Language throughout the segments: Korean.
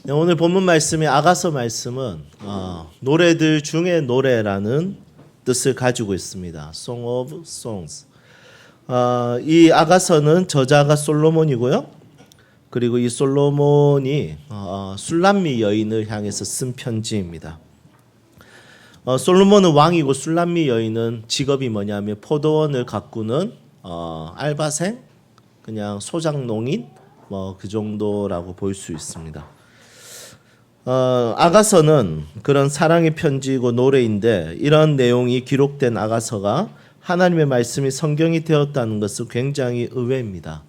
네, 오늘 본문 말씀이 아가서 말씀은 노래들 중에 노래라는 뜻을 가지고 있습니다. Song of Songs. 이 아가서는 저자가 솔로몬이고요. 그리고 이 솔로몬이 술람미 여인을 향해서 쓴 편지입니다. 솔로몬은 왕이고 술람미 여인은 직업이 뭐냐면 포도원을 가꾸는 알바생, 그냥 소작농인 뭐 그 정도라고 볼 수 있습니다. 아가서는 그런 사랑의 편지이고 노래인데 이런 내용이 기록된 아가서가 하나님의 말씀이 성경이 되었다는 것은 굉장히 의외입니다.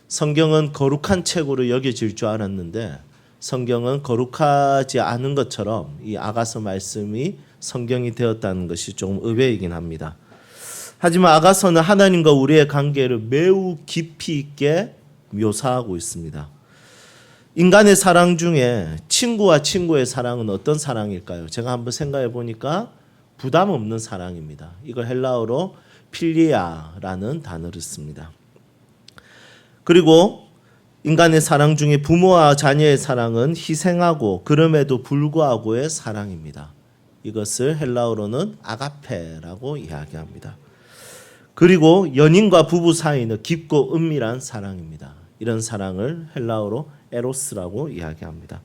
성경은 거룩한 책으로 여겨질 줄 알았는데 성경은 거룩하지 않은 것처럼 이 아가서 말씀이 성경이 되었다는 것이 조금 의외이긴 합니다. 하지만 아가서는 하나님과 우리의 관계를 매우 깊이 있게 묘사하고 있습니다. 인간의 사랑 중에 친구와 친구의 사랑은 어떤 사랑일까요? 제가 한번 생각해 보니까 부담 없는 사랑입니다. 이걸 헬라어로 필리아라는 단어를 씁니다. 그리고 인간의 사랑 중에 부모와 자녀의 사랑은 희생하고 그럼에도 불구하고의 사랑입니다. 이것을 헬라어로는 아가페라고 이야기합니다. 그리고 연인과 부부 사이는 깊고 은밀한 사랑입니다. 이런 사랑을 헬라어로 에로스라고 이야기합니다.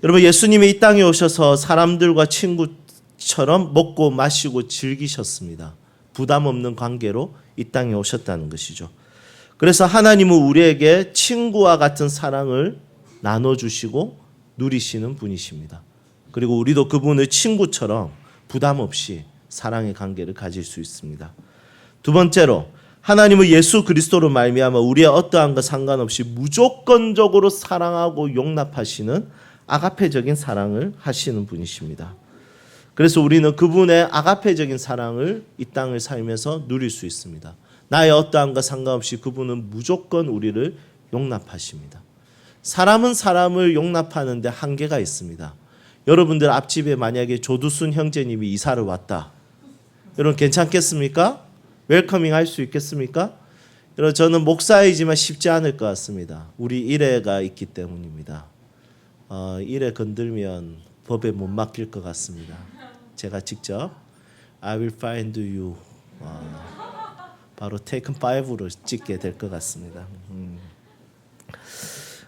여러분, 예수님이 이 땅에 오셔서 사람들과 친구처럼 먹고 마시고 즐기셨습니다. 부담 없는 관계로 이 땅에 오셨다는 것이죠. 그래서 하나님은 우리에게 친구와 같은 사랑을 나눠주시고 누리시는 분이십니다. 그리고 우리도 그분의 친구처럼 부담 없이 사랑의 관계를 가질 수 있습니다. 두 번째로 하나님은 예수 그리스도로 말미암아 우리의 어떠한 것 상관없이 무조건적으로 사랑하고 용납하시는 아가페적인 사랑을 하시는 분이십니다. 그래서 우리는 그분의 아가페적인 사랑을 이 땅을 살면서 누릴 수 있습니다. 나의 어떠한 것 상관없이 그분은 무조건 우리를 용납하십니다. 사람은 사람을 용납하는데 한계가 있습니다. 여러분들 앞집에 만약에 조두순 형제님이 이사를 왔다. 여러분 괜찮겠습니까? 웰커밍 할 수 있겠습니까? 여러분 저는 목사이지만 쉽지 않을 것 같습니다. 우리 일회가 있기 때문입니다. 일회 건들면 법에 못 맡길 것 같습니다. 제가 직접 I will find you 바로 Taken 5로 찍게 될 것 같습니다.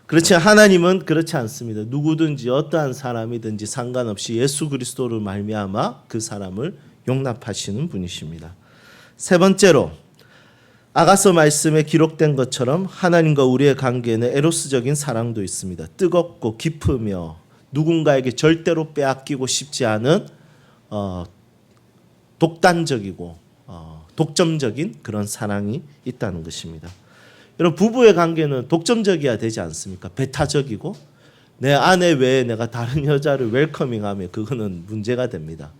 그렇지 하나님은 그렇지 않습니다. 누구든지 어떠한 사람이든지 상관없이 예수 그리스도를 말미암아 그 사람을 용납하시는 분이십니다. 세 번째로 아가서 말씀에 기록된 것처럼 하나님과 우리의 관계에는 에로스적인 사랑도 있습니다. 뜨겁고 깊으며 누군가에게 절대로 빼앗기고 싶지 않은 독단적이고 독점적인 그런 사랑이 있다는 것입니다. 여러분 부부의 관계는 독점적이어야 되지 않습니까? 배타적이고 내 아내 외에 내가 다른 여자를 웰커밍하면 그거는 문제가 됩니다.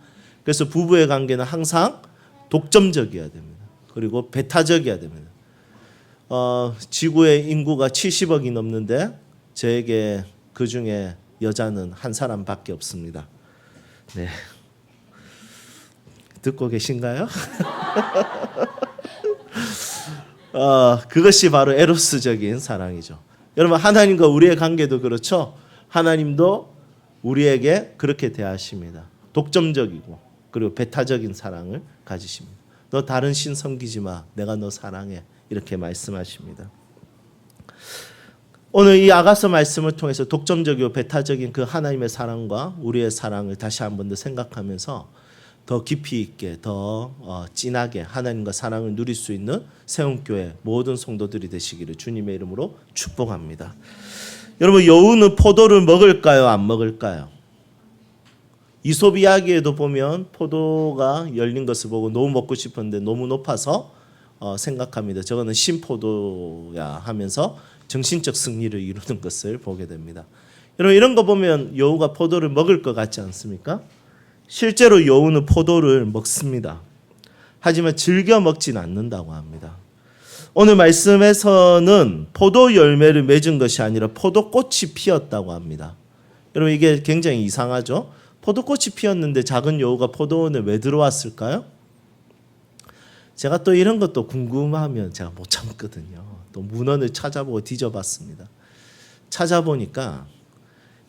그래서 부부의 관계는 항상 독점적이어야 됩니다. 그리고 배타적이어야 됩니다. 지구의 인구가 70억이 넘는데 저에게 그 중에 여자는 한 사람밖에 없습니다. 네, 듣고 계신가요? 그것이 바로 에로스적인 사랑이죠. 여러분 하나님과 우리의 관계도 그렇죠. 하나님도 우리에게 그렇게 대하십니다. 독점적이고 그리고 배타적인 사랑을 가지십니다. 너 다른 신 섬기지 마. 내가 너 사랑해. 이렇게 말씀하십니다. 오늘 이 아가서 말씀을 통해서 독점적이고 배타적인 그 하나님의 사랑과 우리의 사랑을 다시 한 번 더 생각하면서 더 깊이 있게 더 진하게 하나님과 사랑을 누릴 수 있는 세움교회 모든 성도들이 되시기를 주님의 이름으로 축복합니다. 여러분 여우는 포도를 먹을까요? 안 먹을까요? 이솝 이야기에도 보면 포도가 열린 것을 보고 너무 먹고 싶었는데 너무 높아서 생각합니다. 저거는 신포도야 하면서 정신적 승리를 이루는 것을 보게 됩니다. 여러분 이런 거 보면 여우가 포도를 먹을 것 같지 않습니까? 실제로 여우는 포도를 먹습니다. 하지만 즐겨 먹진 않는다고 합니다. 오늘 말씀에서는 포도 열매를 맺은 것이 아니라 포도꽃이 피었다고 합니다. 여러분 이게 굉장히 이상하죠? 포도꽃이 피었는데 작은 여우가 포도원에 왜 들어왔을까요? 제가 또 이런 것도 궁금하면 제가 못 참거든요. 또 문헌을 찾아보고 뒤져봤습니다. 찾아보니까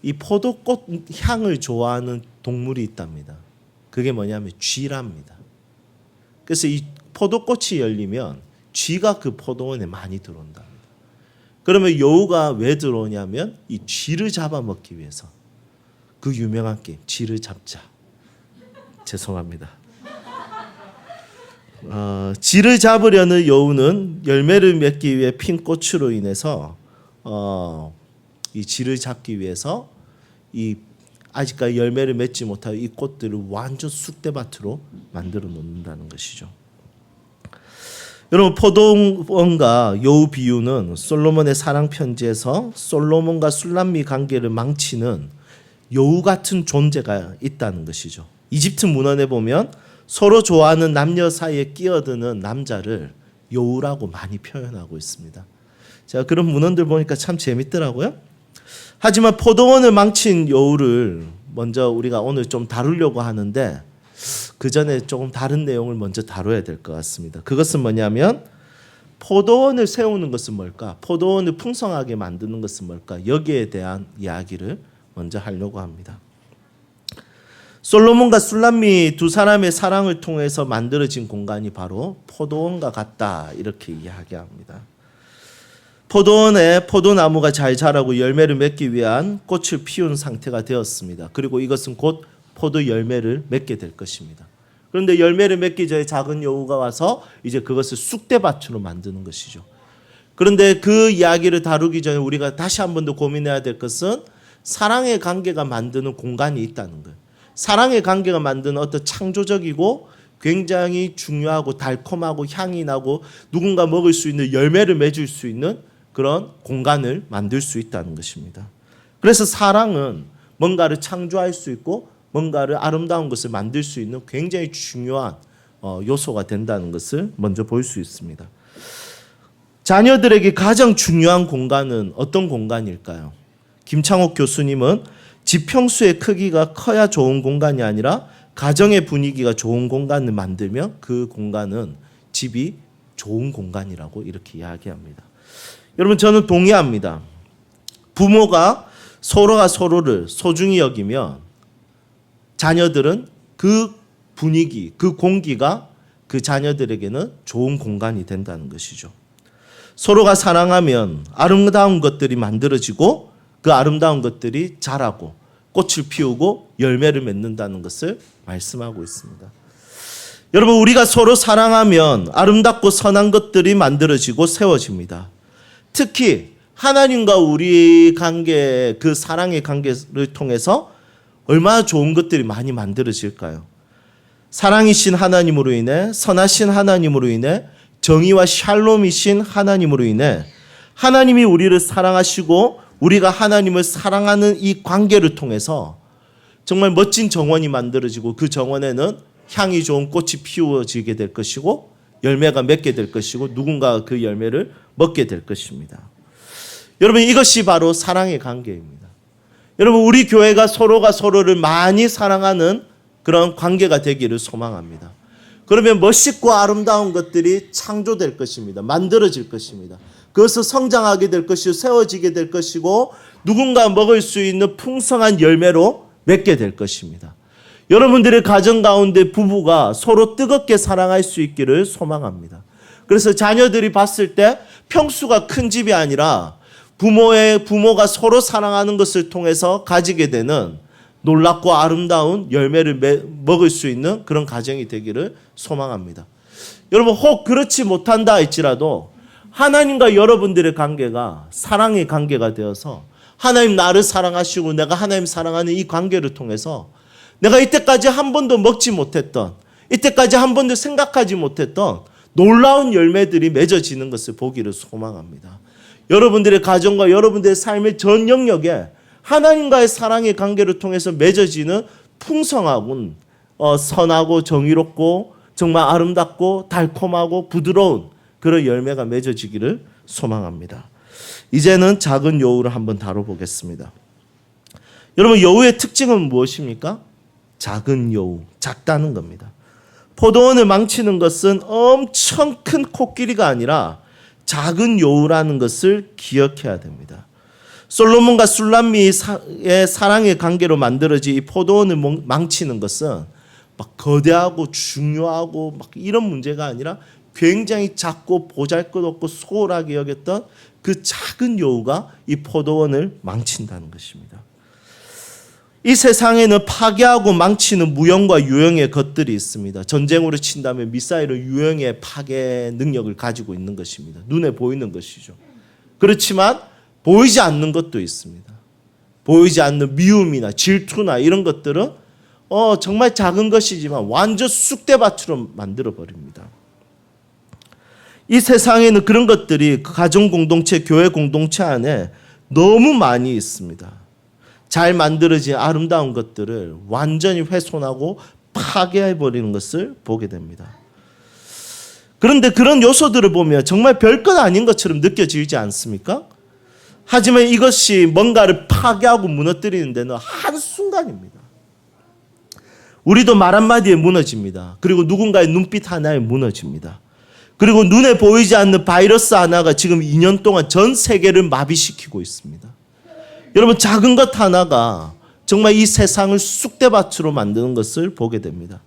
이 포도꽃 향을 좋아하는 동물이 있답니다. 그게 뭐냐면 쥐랍니다. 그래서 이 포도꽃이 열리면 쥐가 그 포도원에 많이 들어온답니다. 그러면 여우가 왜 들어오냐면 이 쥐를 잡아먹기 위해서. 그 유명한 게임 쥐를 잡자. 죄송합니다. 쥐를 잡으려는 여우는 열매를 맺기 위해 핀 꽃으로 인해서 이 쥐를 잡기 위해서 이 아직까지 열매를 맺지 못한 이 꽃들을 완전 쑥대밭으로 만들어 놓는다는 것이죠. 여러분 포도원과 여우 비유는 솔로몬의 사랑 편지에서 솔로몬과 술람미 관계를 망치는 여우 같은 존재가 있다는 것이죠. 이집트 문헌에 보면 서로 좋아하는 남녀 사이에 끼어드는 남자를 여우라고 많이 표현하고 있습니다. 제가 그런 문헌들 보니까 참 재밌더라고요. 하지만 포도원을 망친 여우를 먼저 우리가 오늘 좀 다루려고 하는데 그 전에 조금 다른 내용을 먼저 다뤄야 될 것 같습니다. 그것은 뭐냐면 포도원을 세우는 것은 뭘까? 포도원을 풍성하게 만드는 것은 뭘까? 여기에 대한 이야기를 먼저 하려고 합니다. 솔로몬과 술람미 두 사람의 사랑을 통해서 만들어진 공간이 바로 포도원과 같다 이렇게 이야기합니다. 포도원에 포도나무가 잘 자라고 열매를 맺기 위한 꽃을 피운 상태가 되었습니다. 그리고 이것은 곧 포도 열매를 맺게 될 것입니다. 그런데 열매를 맺기 전에 작은 여우가 와서 이제 그것을 쑥대밭으로 만드는 것이죠. 그런데 그 이야기를 다루기 전에 우리가 다시 한 번 더 고민해야 될 것은 사랑의 관계가 만드는 공간이 있다는 거예요. 사랑의 관계가 만드는 어떤 창조적이고 굉장히 중요하고 달콤하고 향이 나고 누군가 먹을 수 있는 열매를 맺을 수 있는 그런 공간을 만들 수 있다는 것입니다. 그래서 사랑은 뭔가를 창조할 수 있고 뭔가를 아름다운 것을 만들 수 있는 굉장히 중요한 요소가 된다는 것을 먼저 볼 수 있습니다. 자녀들에게 가장 중요한 공간은 어떤 공간일까요? 김창옥 교수님은 집 평수의 크기가 커야 좋은 공간이 아니라 가정의 분위기가 좋은 공간을 만들면 그 공간은 집이 좋은 공간이라고 이렇게 이야기합니다. 여러분 저는 동의합니다. 부모가 서로가 서로를 소중히 여기면 자녀들은 그 분위기, 그 공기가 그 자녀들에게는 좋은 공간이 된다는 것이죠. 서로가 사랑하면 아름다운 것들이 만들어지고 그 아름다운 것들이 자라고 꽃을 피우고 열매를 맺는다는 것을 말씀하고 있습니다. 여러분 우리가 서로 사랑하면 아름답고 선한 것들이 만들어지고 세워집니다. 특히 하나님과 우리 관계, 그 사랑의 관계를 통해서 얼마나 좋은 것들이 많이 만들어질까요? 사랑이신 하나님으로 인해, 선하신 하나님으로 인해, 정의와 샬롬이신 하나님으로 인해 하나님이 우리를 사랑하시고 우리가 하나님을 사랑하는 이 관계를 통해서 정말 멋진 정원이 만들어지고 그 정원에는 향이 좋은 꽃이 피워지게 될 것이고 열매가 맺게 될 것이고 누군가가 그 열매를 먹게 될 것입니다. 여러분 이것이 바로 사랑의 관계입니다. 여러분 우리 교회가 서로가 서로를 많이 사랑하는 그런 관계가 되기를 소망합니다. 그러면 멋있고 아름다운 것들이 창조될 것입니다. 만들어질 것입니다. 그것을 성장하게 될 것이고 세워지게 될 것이고 누군가 먹을 수 있는 풍성한 열매로 맺게 될 것입니다. 여러분들의 가정 가운데 부부가 서로 뜨겁게 사랑할 수 있기를 소망합니다. 그래서 자녀들이 봤을 때 평수가 큰 집이 아니라 부모가 서로 사랑하는 것을 통해서 가지게 되는 놀랍고 아름다운 열매를 먹을 수 있는 그런 가정이 되기를 소망합니다. 여러분 혹 그렇지 못한다 할지라도 하나님과 여러분들의 관계가 사랑의 관계가 되어서 하나님 나를 사랑하시고 내가 하나님 사랑하는 이 관계를 통해서 내가 이때까지 한 번도 먹지 못했던 이때까지 한 번도 생각하지 못했던 놀라운 열매들이 맺어지는 것을 보기를 소망합니다. 여러분들의 가정과 여러분들의 삶의 전 영역에 하나님과의 사랑의 관계를 통해서 맺어지는 풍성하고 선하고 정의롭고 정말 아름답고 달콤하고 부드러운 그런 열매가 맺어지기를 소망합니다. 이제는 작은 여우를 한번 다뤄보겠습니다. 여러분 여우의 특징은 무엇입니까? 작은 여우, 작다는 겁니다. 포도원을 망치는 것은 엄청 큰 코끼리가 아니라 작은 여우라는 것을 기억해야 됩니다. 솔로몬과 술람미의 사랑의 관계로 만들어진 이 포도원을 망치는 것은 막 거대하고 중요하고 막 이런 문제가 아니라 굉장히 작고 보잘것없고 소홀하게 여겼던 그 작은 여우가 이 포도원을 망친다는 것입니다. 이 세상에는 파괴하고 망치는 무형과 유형의 것들이 있습니다. 전쟁으로 친다면 미사일은 유형의 파괴 능력을 가지고 있는 것입니다. 눈에 보이는 것이죠. 그렇지만 보이지 않는 것도 있습니다. 보이지 않는 미움이나 질투나 이런 것들은 정말 작은 것이지만 완전 쑥대밭으로 만들어버립니다. 이 세상에는 그런 것들이 가정 공동체, 교회 공동체 안에 너무 많이 있습니다. 잘 만들어진 아름다운 것들을 완전히 훼손하고 파괴해버리는 것을 보게 됩니다. 그런데 그런 요소들을 보면 정말 별것 아닌 것처럼 느껴지지 않습니까? 하지만 이것이 뭔가를 파괴하고 무너뜨리는 데는 한순간입니다. 우리도 말 한마디에 무너집니다. 그리고 누군가의 눈빛 하나에 무너집니다. 그리고 눈에 보이지 않는 바이러스 하나가 지금 2년 동안 전 세계를 마비시키고 있습니다. 여러분, 작은 것 하나가 정말 이 세상을 쑥대밭으로 만드는 것을 보게 됩니다.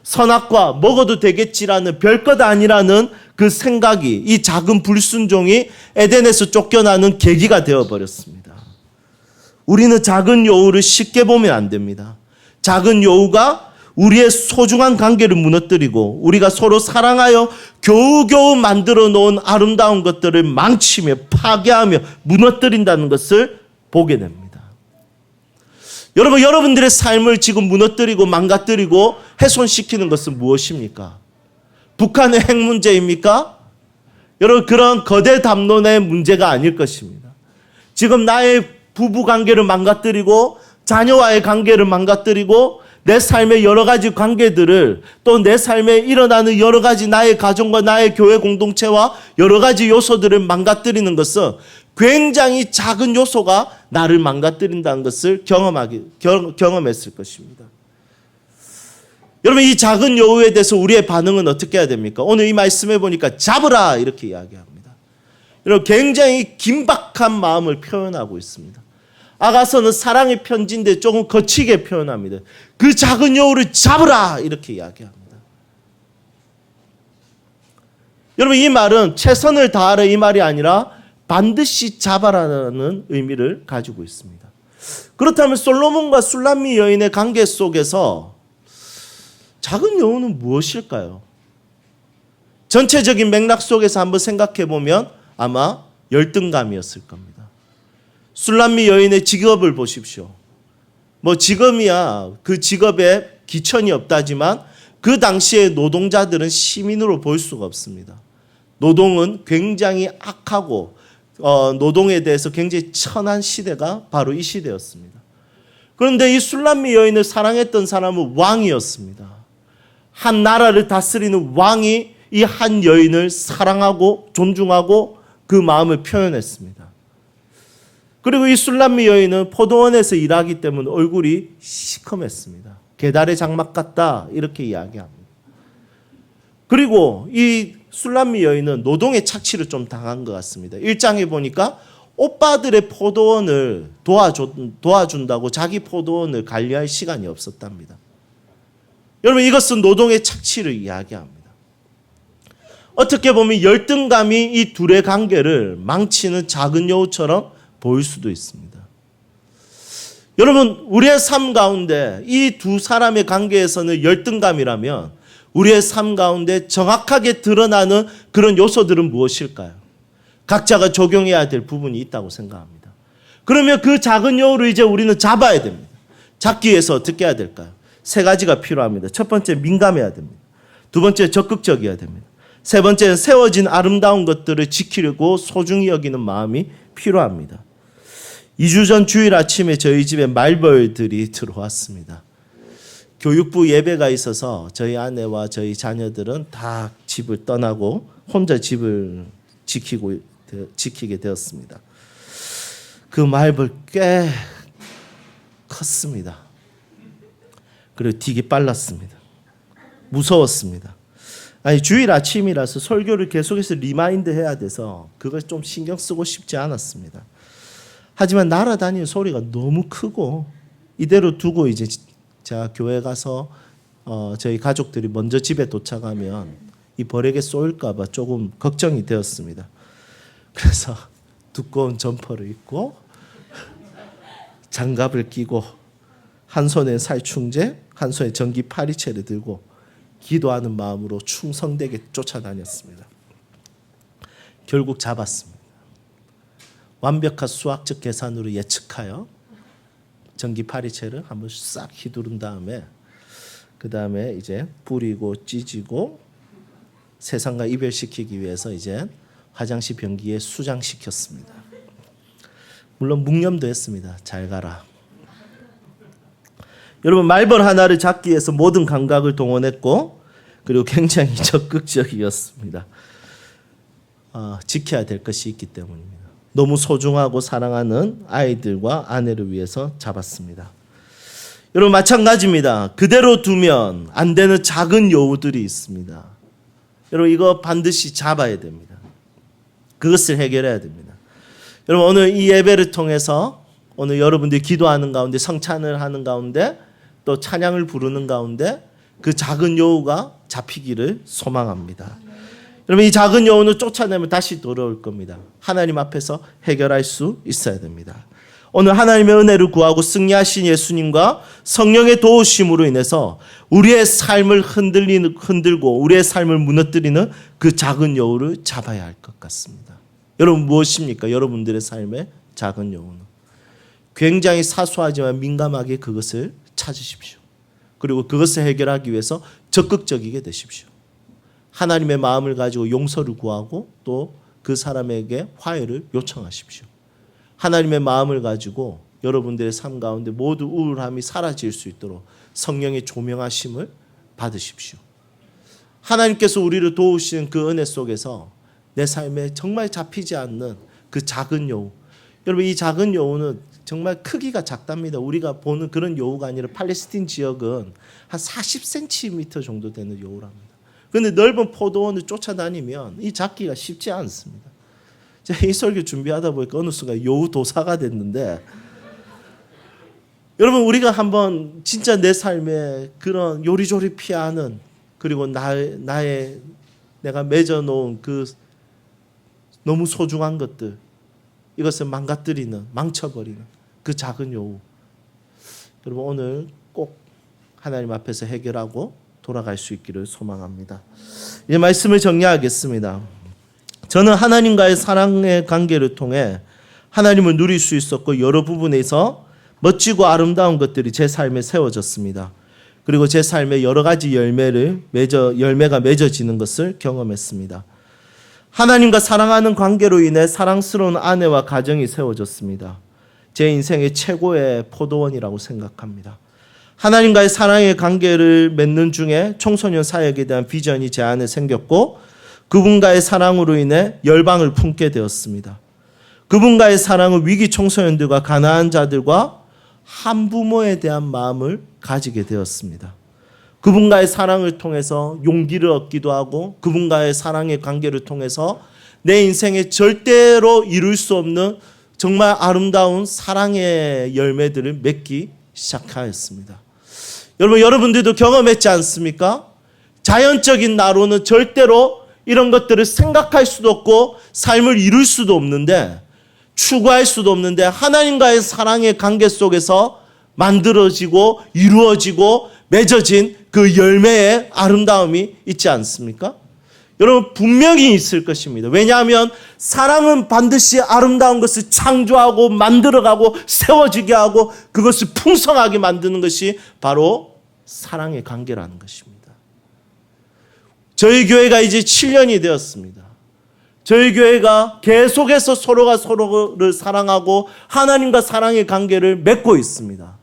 선악과 먹어도 되겠지라는 별것 아니라는 그 생각이, 이 작은 불순종이 에덴에서 쫓겨나는 계기가 되어버렸습니다. 우리는 작은 여우를 쉽게 보면 안 됩니다. 작은 여우가 우리의 소중한 관계를 무너뜨리고 우리가 서로 사랑하여 겨우겨우 만들어 놓은 아름다운 것들을 망치며 파괴하며 무너뜨린다는 것을 보게 됩니다. 여러분들의 삶을 지금 무너뜨리고 망가뜨리고 훼손시키는 것은 무엇입니까? 북한의 핵 문제입니까? 여러분, 그런 거대 담론의 문제가 아닐 것입니다. 지금 나의 부부 관계를 망가뜨리고 자녀와의 관계를 망가뜨리고 내 삶의 여러 가지 관계들을, 또 내 삶에 일어나는 여러 가지 나의 가정과 나의 교회 공동체와 여러 가지 요소들을 망가뜨리는 것은 굉장히 작은 요소가 나를 망가뜨린다는 것을 경험했을 것입니다. 여러분, 이 작은 여우에 대해서 우리의 반응은 어떻게 해야 됩니까? 오늘 이 말씀해 보니까 잡으라 이렇게 이야기합니다. 여러분, 굉장히 긴박한 마음을 표현하고 있습니다. 아가서는 사랑의 편지인데 조금 거치게 표현합니다. 그 작은 여우를 잡으라 이렇게 이야기합니다. 여러분, 이 말은 최선을 다하라 이 말이 아니라 반드시 잡아라는 의미를 가지고 있습니다. 그렇다면 솔로몬과 술람미 여인의 관계 속에서 작은 여우는 무엇일까요? 전체적인 맥락 속에서 한번 생각해 보면 아마 열등감이었을 겁니다. 술람미 여인의 직업을 보십시오. 직업이야 그 직업에 기천이 없다지만 그 당시의 노동자들은 시민으로 볼 수가 없습니다. 노동은 굉장히 악하고 노동에 대해서 굉장히 천한 시대가 바로 이 시대였습니다. 그런데 이 술람미 여인을 사랑했던 사람은 왕이었습니다. 한 나라를 다스리는 왕이 이 한 여인을 사랑하고 존중하고 그 마음을 표현했습니다. 그리고 이 술람미 여인은 포도원에서 일하기 때문에 얼굴이 시커맸습니다. 계달의 장막 같다 이렇게 이야기합니다. 그리고 이 술람미 여인은 노동의 착취를 좀 당한 것 같습니다. 1장에 보니까 오빠들의 포도원을 도와준다고 자기 포도원을 관리할 시간이 없었답니다. 여러분, 이것은 노동의 착취를 이야기합니다. 어떻게 보면 열등감이 이 둘의 관계를 망치는 작은 여우처럼 보일 수도 있습니다. 여러분, 우리의 삶 가운데 이 두 사람의 관계에서는 열등감이라면 우리의 삶 가운데 정확하게 드러나는 그런 요소들은 무엇일까요? 각자가 적용해야 될 부분이 있다고 생각합니다. 그러면 그 작은 여우를 이제 우리는 잡아야 됩니다. 잡기 위해서 어떻게 해야 될까요? 3가지가 필요합니다. 첫 번째, 민감해야 됩니다. 두 번째, 적극적이어야 됩니다. 세 번째는 세워진 아름다운 것들을 지키려고 소중히 여기는 마음이 필요합니다. 2주 전 주일 아침에 저희 집에 말벌들이 들어왔습니다. 교육부 예배가 있어서 저희 아내와 저희 자녀들은 다 집을 떠나고 혼자 집을 지키게 되었습니다. 그 말벌 꽤 컸습니다. 그리고 되게 빨랐습니다. 무서웠습니다. 주일 아침이라서 설교를 계속해서 리마인드 해야 돼서 그걸 좀 신경 쓰고 싶지 않았습니다. 하지만 날아다니는 소리가 너무 크고 이대로 두고 이제 제가 교회 가서 저희 가족들이 먼저 집에 도착하면 이 벌에게 쏠까 봐 조금 걱정이 되었습니다. 그래서 두꺼운 점퍼를 입고 장갑을 끼고 한 손에 살충제, 한 손에 전기 파리채를 들고 기도하는 마음으로 충성되게 쫓아다녔습니다. 결국 잡았습니다. 완벽한 수학적 계산으로 예측하여 전기 파리채를 한번 싹 휘두른 다음에 그 다음에 이제 뿌리고 찢고 세상과 이별시키기 위해서 이제 화장실 변기에 수장시켰습니다. 물론 묵념도 했습니다. 잘 가라. 여러분 말벌 하나를 잡기 위해서 모든 감각을 동원했고 그리고 굉장히 적극적이었습니다. 지켜야 될 것이 있기 때문입니다. 너무 소중하고 사랑하는 아이들과 아내를 위해서 잡았습니다. 여러분 마찬가지입니다. 그대로 두면 안 되는 작은 여우들이 있습니다. 여러분 이거 반드시 잡아야 됩니다. 그것을 해결해야 됩니다. 여러분 오늘 이 예배를 통해서 오늘 여러분들이 기도하는 가운데 성찬을 하는 가운데 또 찬양을 부르는 가운데 그 작은 여우가 잡히기를 소망합니다. 여러분 이 작은 여우는 쫓아내면 다시 돌아올 겁니다. 하나님 앞에서 해결할 수 있어야 됩니다. 오늘 하나님의 은혜를 구하고 승리하신 예수님과 성령의 도우심으로 인해서 우리의 삶을 흔들고 우리의 삶을 무너뜨리는 그 작은 여우를 잡아야 할 것 같습니다. 여러분 무엇입니까? 여러분들의 삶의 작은 여우는 굉장히 사소하지만 민감하게 그것을 찾으십시오. 그리고 그것을 해결하기 위해서 적극적이게 되십시오. 하나님의 마음을 가지고 용서를 구하고 또 그 사람에게 화해를 요청하십시오. 하나님의 마음을 가지고 여러분들의 삶 가운데 모두 우울함이 사라질 수 있도록 성령의 조명하심을 받으십시오. 하나님께서 우리를 도우시는 그 은혜 속에서 내 삶에 정말 잡히지 않는 그 작은 여우. 여러분 이 작은 여우는 정말 크기가 작답니다. 우리가 보는 그런 여우가 아니라 팔레스틴 지역은 한 40cm 정도 되는 여우랍니다. 그런데 넓은 포도원을 쫓아다니면 이 잡기가 쉽지 않습니다. 제가 이 설교 준비하다 보니까 어느 순간 여우 도사가 됐는데 여러분 우리가 한번 진짜 내 삶에 그런 요리조리 피하는 그리고 나의 내가 맺어놓은 그 너무 소중한 것들 이것을 망쳐버리는 그 작은 여우 여러분 오늘 꼭 하나님 앞에서 해결하고 돌아갈 수 있기를 소망합니다. 이제 말씀을 정리하겠습니다. 저는 하나님과의 사랑의 관계를 통해 하나님을 누릴 수 있었고 여러 부분에서 멋지고 아름다운 것들이 제 삶에 세워졌습니다. 그리고 제 삶에 여러 가지 열매가 맺어지는 것을 경험했습니다. 하나님과 사랑하는 관계로 인해 사랑스러운 아내와 가정이 세워졌습니다. 제 인생의 최고의 포도원이라고 생각합니다. 하나님과의 사랑의 관계를 맺는 중에 청소년 사역에 대한 비전이 제 안에 생겼고 그분과의 사랑으로 인해 열방을 품게 되었습니다. 그분과의 사랑은 위기 청소년들과 가난한 자들과 한부모에 대한 마음을 가지게 되었습니다. 그분과의 사랑을 통해서 용기를 얻기도 하고 그분과의 사랑의 관계를 통해서 내 인생에 절대로 이룰 수 없는 정말 아름다운 사랑의 열매들을 맺기 시작하였습니다. 여러분들도 경험했지 않습니까? 자연적인 나로는 절대로 이런 것들을 생각할 수도 없고 삶을 이룰 수도 없는데 추구할 수도 없는데 하나님과의 사랑의 관계 속에서 만들어지고 이루어지고 맺어진 그 열매의 아름다움이 있지 않습니까? 여러분 분명히 있을 것입니다. 왜냐하면 사랑은 반드시 아름다운 것을 창조하고 만들어가고 세워지게 하고 그것을 풍성하게 만드는 것이 바로 사랑의 관계라는 것입니다. 저희 교회가 이제 7년이 되었습니다. 저희 교회가 계속해서 서로가 서로를 사랑하고 하나님과 사랑의 관계를 맺고 있습니다.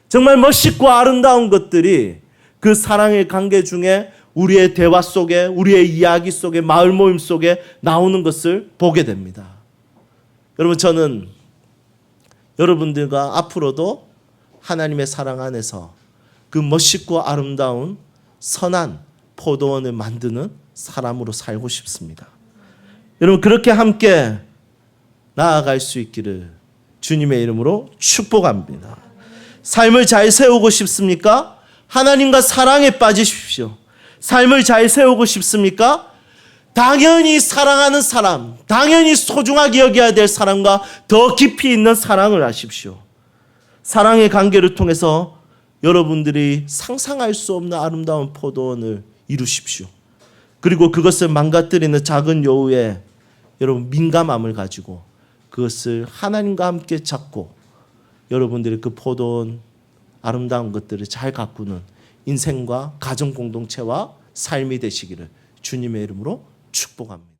정말 멋있고 아름다운 것들이 그 사랑의 관계 중에 우리의 대화 속에 우리의 이야기 속에 마을 모임 속에 나오는 것을 보게 됩니다. 여러분 저는 여러분들과 앞으로도 하나님의 사랑 안에서 그 멋있고 아름다운 선한 포도원을 만드는 사람으로 살고 싶습니다. 여러분 그렇게 함께 나아갈 수 있기를 주님의 이름으로 축복합니다. 삶을 잘 세우고 싶습니까? 하나님과 사랑에 빠지십시오. 삶을 잘 세우고 싶습니까? 당연히 사랑하는 사람, 당연히 소중하게 여겨야 될 사람과 더 깊이 있는 사랑을 하십시오. 사랑의 관계를 통해서 여러분들이 상상할 수 없는 아름다운 포도원을 이루십시오. 그리고 그것을 망가뜨리는 작은 여우에 여러분 민감함을 가지고 그것을 하나님과 함께 잡고 여러분들이 그 포도원 아름다운 것들을 잘 가꾸는 인생과 가정 공동체와 삶이 되시기를 주님의 이름으로 축복합니다.